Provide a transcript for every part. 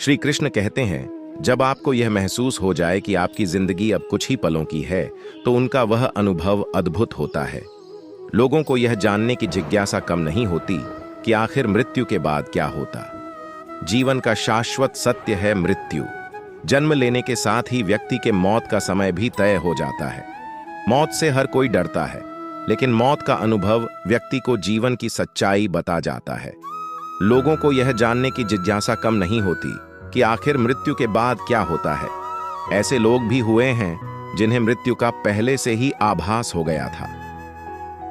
श्री कृष्ण कहते हैं, जब आपको यह महसूस हो जाए कि आपकी जिंदगी अब कुछ ही पलों की है, तो उनका वह अनुभव अद्भुत होता है। लोगों को यह जानने की जिज्ञासा कम नहीं होती कि आखिर मृत्यु के बाद क्या होता। जीवन का शाश्वत सत्य है मृत्यु। जन्म लेने के साथ ही व्यक्ति के मौत का समय भी तय हो जाता है। मौत से हर कोई डरता है, लेकिन मौत का अनुभव व्यक्ति को जीवन की सच्चाई बता जाता है। लोगों को यह जानने की जिज्ञासा कम नहीं होती कि आखिर मृत्यु के बाद क्या होता है। ऐसे लोग भी हुए हैं जिन्हें मृत्यु का पहले से ही आभास हो गया था।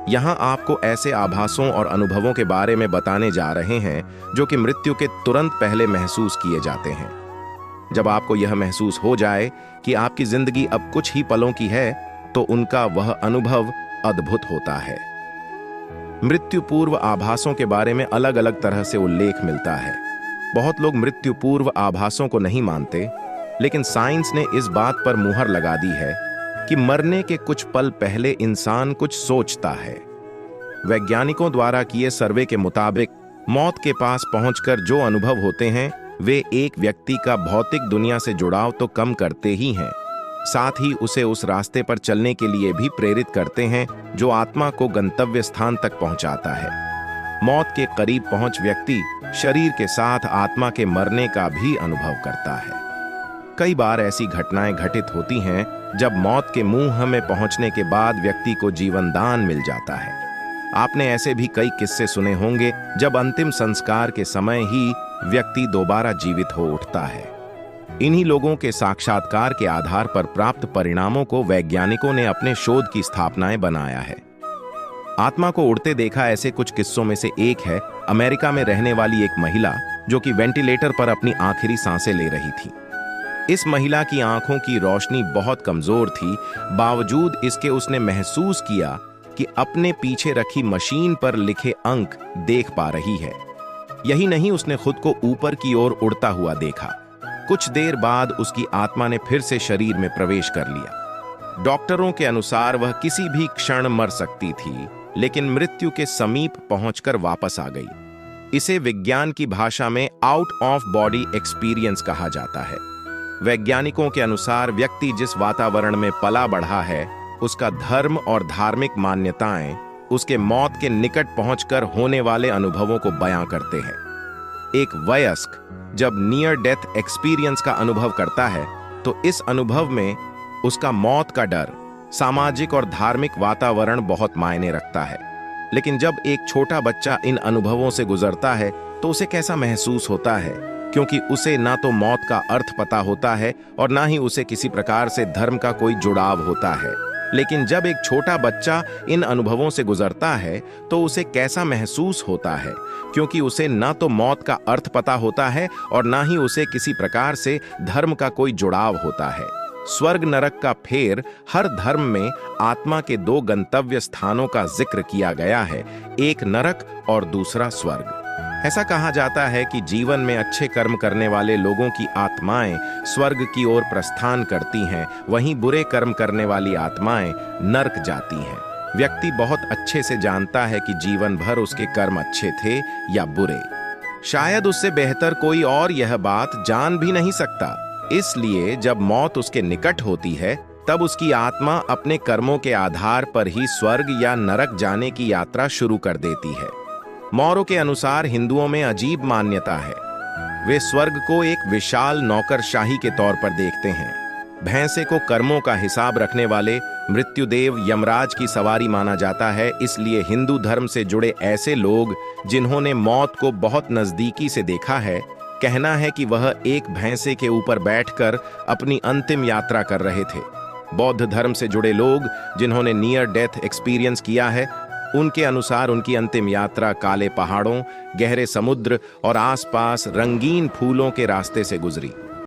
यहां आपको ऐसे आभासों और अनुभवों के बारे में बताने जा रहे हैं जो कि मृत्यु के तुरंत पहले महसूस किए जाते हैं। जब आपको यह महसूस हो जाए कि आपकी जिंदगी अब कुछ ही पलों की है, तो उनका वह अनुभव अद्भुत होता है। मृत्यु पूर्व आभासों के बारे में अलग अलग तरह से उल्लेख मिलता है। बहुत लोग मृत्यु पूर्व आभासों को नहीं मानते, लेकिन साइंस ने इस बात पर मुहर लगा दी है कि मरने के कुछ पल पहले इंसान कुछ सोचता है। वैज्ञानिकों द्वारा किए सर्वे के मुताबिक मौत के पास पहुंचकर जो अनुभव होते हैं, वे एक व्यक्ति का भौतिक दुनिया से जुड़ाव तो कम करते ही हैं, साथ ही उसे उस रास्ते पर चलने के लिए भी प्रेरित करते हैं जो आत्मा को गंतव्य स्थान तक पहुंचाता है। मौत के करीब पहुंच व्यक्ति शरीर के साथ आत्मा के मरने का भी अनुभव करता है। कई बार ऐसी घटनाएं घटित होती हैं जब मौत के मुंह में पहुंचने के बाद व्यक्ति को जीवन दान मिल जाता है। आपने ऐसे भी कई किस्से सुने होंगे जब अंतिम संस्कार के समय ही व्यक्ति दोबारा जीवित हो उठता है। इन्हीं लोगों के साक्षात्कार के आधार पर प्राप्त परिणामों को वैज्ञानिकों ने अपने शोध की स्थापनाएं बनाया है। आत्मा को उड़ते देखा ऐसे कुछ किस्सों में से एक है अमेरिका में रहने वाली एक महिला जो कि वेंटिलेटर पर अपनी आखिरी सांसें ले रही थी। इस महिला की आंखों की रोशनी बहुत कमजोर थी, बावजूद इसके उसने महसूस किया कि अपने पीछे रखी मशीन पर लिखे अंक देख पा रही है। यही नहीं, उसने खुद को ऊपर की ओर उड़ता हुआ देखा। कुछ देर बाद उसकी आत्मा ने फिर से शरीर में प्रवेश कर लिया। डॉक्टरों के अनुसार वह किसी भी क्षण मर सकती थी, लेकिन मृत्यु के समीप पहुंचकर वापस आ गई। इसे विज्ञान की भाषा में आउट ऑफ बॉडी एक्सपीरियंस कहा जाता है। वैज्ञानिकों के अनुसार व्यक्ति जिस वातावरण में पला बढ़ा है, उसका धर्म और धार्मिक मान्यताएं उसके मौत के निकट पहुंचकर होने वाले अनुभवों को बयां करते हैं। एक वयस्क जब नियर डेथ एक्सपीरियंस का अनुभव करता है, तो इस अनुभव में उसका मौत का डर, सामाजिक और धार्मिक वातावरण बहुत मायने रखता है। लेकिन जब एक छोटा बच्चा इन अनुभवों से गुजरता है, तो उसे कैसा महसूस होता है, क्योंकि उसे ना तो मौत का अर्थ पता होता है और ना ही उसे किसी प्रकार से धर्म का कोई जुड़ाव होता है। लेकिन जब एक छोटा बच्चा इन अनुभवों से गुजरता है, तो उसे कैसा महसूस होता है, क्योंकि उसे ना तो मौत का अर्थ पता होता है और ना ही उसे किसी प्रकार से धर्म का कोई जुड़ाव होता है। स्वर्ग नरक का फेर, हर धर्म में आत्मा के दो गंतव्य स्थानों का जिक्र किया गया है, एक नरक और दूसरा स्वर्ग। ऐसा कहा जाता है कि जीवन में अच्छे कर्म करने वाले लोगों की आत्माएं स्वर्ग की ओर प्रस्थान करती हैं, वहीं बुरे कर्म करने वाली आत्माएं नरक जाती हैं। व्यक्ति बहुत अच्छे से जानता है कि जीवन भर उसके कर्म अच्छे थे या बुरे। शायद उससे बेहतर कोई और यह बात जान भी नहीं सकता। इसलिए जब मौत उसके निकट होती है, तब उसकी आत्मा अपने कर्मों के आधार पर ही स्वर्ग या नरक जाने की यात्रा शुरू कर देती है। मौरों के अनुसार हिंदुओं में अजीब मान्यता है। वे स्वर्ग को एक विशाल नौकरशाही के तौर पर देखते हैं। भैंसे को कर्मों का हिसाब रखने वाले मृत्युदेव यमराज की सवारी माना जाता है। इसलिए हिंदू धर्म से जुड़े ऐसे लोग जिन्होंने मौत को बहुत नजदीकी से देखा है, कहना है कि वह एक भैंसे के ऊपर बैठकर अपनी अंतिम यात्रा कर रहे थे। बौद्ध धर्म से जुड़े लोग जिन्होंने नियर डेथ एक्सपीरियंस किया है, उनके अनुसार उनकी अंतिम यात्रा काले पहाड़ों, गहरे समुद्र और आसपास रंगीन फूलों के रास्ते से गुजरी।